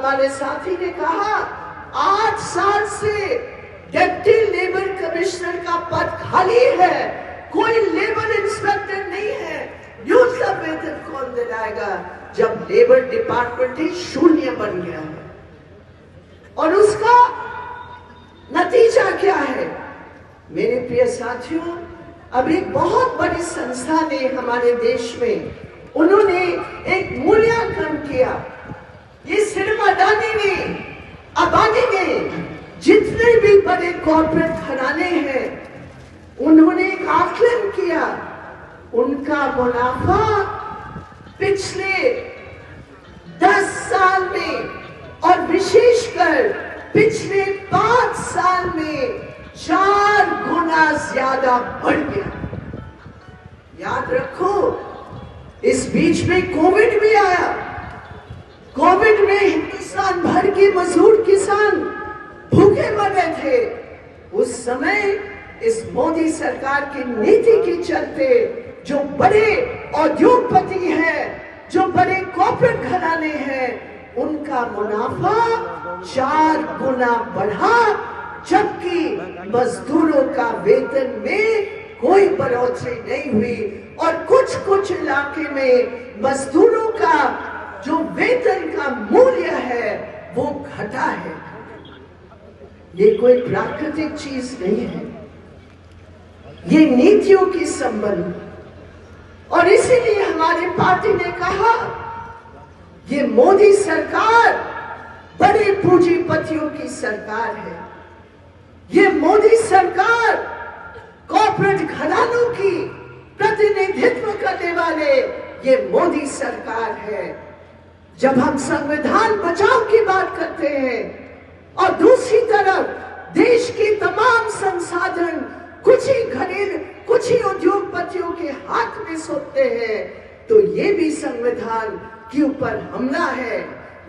हमारे साथी ने कहा 8 साल से डिप्टी लेबर कमिश्नर का पद खाली है, कोई लेबर इंस्पेक्टर नहीं है। न्यूनतम वेतन कौन दिलाएगा जब लेबर डिपार्टमेंट ही शून्य बन गया है? और उसका नतीजा क्या है? मेरे प्रिय साथियों, अब एक बहुत बड़ी संस्था ने हमारे देश में उन्होंने एक मूल्यांकन किया। ये सिर्फ अडानी ने, अंबानी ने, जितने भी बड़े कॉर्पोरेट घराने हैं, उन्होंने एक आकलन किया। उनका मुनाफा पिछले 10 साल में और विशेषकर पिछले 5 साल में 4 गुना ज्यादा बढ़ गया। याद रखो, इस बीच में कोविड भी आया। कोविड में हिंदुस्तान भर के मजदूर किसान भूखे मर रहे थे। उस समय इस मोदी सरकार की नीति के चलते जो बड़े उद्योगपति हैं, जो बड़े कॉर्पोरेट घराने हैं, उनका मुनाफा 4 गुना बढ़ा, जबकि मजदूरों का वेतन में कोई बढ़ोतरी नहीं हुई। और कुछ कुछ इलाके में मजदूरों का जो वेतन का मूल्य है वो घटा है। ये कोई प्राकृतिक चीज नहीं है, ये नीतियों की संबंध। और इसीलिए हमारी पार्टी ने कहा ये मोदी सरकार बड़े पूंजीपतियों की सरकार है। ये मोदी सरकार कॉर्पोरेट घरानों की प्रतिनिधित्व करने वाले ये मोदी सरकार है। जब हम संविधान बचाव की बात करते हैं और दूसरी तरफ देश के तमाम संसाधन कुछ ही उद्योगपतियों के हाथ में सौंपते हैं, तो ये भी संविधान के ऊपर हमला है।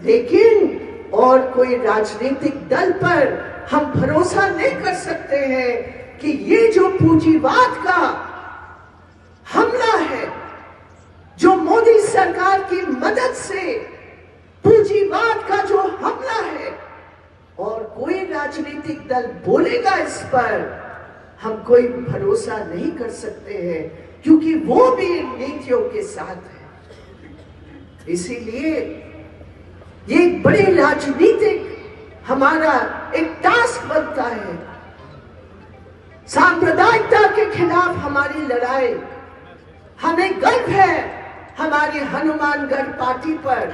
लेकिन और कोई राजनीतिक दल पर हम भरोसा नहीं कर सकते हैं कि ये जो पूंजीवाद का हमला है, जो मोदी सरकार की मदद से पूंजीवाद का जो हमला है, और कोई राजनीतिक दल बोलेगा इस पर, हम कोई भरोसा नहीं कर सकते हैं, क्योंकि वो भी नीतियों के साथ है। इसीलिए ये एक बड़ी राजनीतिक हमारा एक टास्क बनता है। सांप्रदायिकता के खिलाफ हमारी लड़ाई, हमें गर्व है हमारी हनुमानगढ़ पार्टी पर।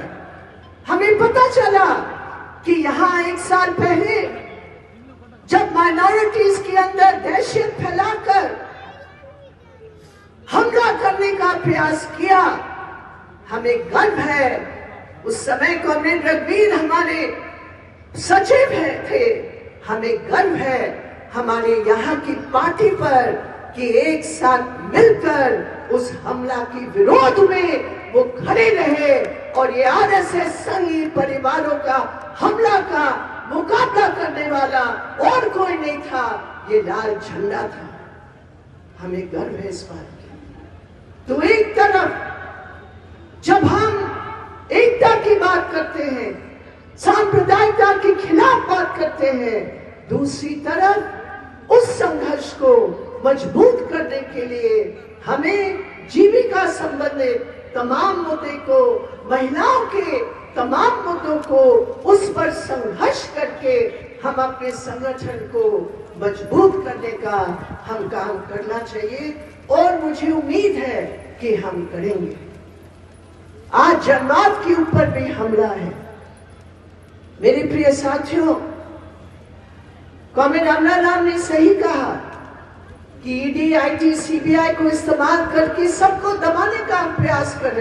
हमें पता चला कि यहां 1 साल पहले जब माइनॉरिटीज के अंदर दहशत फैलाकर हमला करने का प्रयास किया, हमें गर्व है। उस समय कॉमरेड रघुवीर हमारे सचिव थे। हमें गर्व है हमारे यहाँ की पार्टी पर कि एक साथ मिलकर उस हमला के विरोध में वो खड़े रहे। और ये आरएसएस संघी परिवारों का हमला का मुकाबला करने वाला और कोई नहीं था, ये लाल झंडा था। हमें गर्व है इस बात की। तो एक तरफ जब हम एकता की बात करते हैं, सांप्रदायिकता के खिलाफ बात करते हैं, दूसरी तरफ उस संघर्ष को मजबूत करने के लिए हमें जीविका संबंधित तमाम मुद्दे को, महिलाओं के तमाम मुद्दों को, उस पर संघर्ष करके हम अपने संगठन को मजबूत करने का हम काम करना चाहिए। और मुझे उम्मीद है कि हम करेंगे। आज जनवाद के ऊपर भी हमला है। मेरे प्रिय साथियों, कॉमरेड अमलाराम ने सही कहा कि ईडी, आईटी, सीबीआई को इस्तेमाल करके सबको दबाने का प्रयास कर रहे हैं।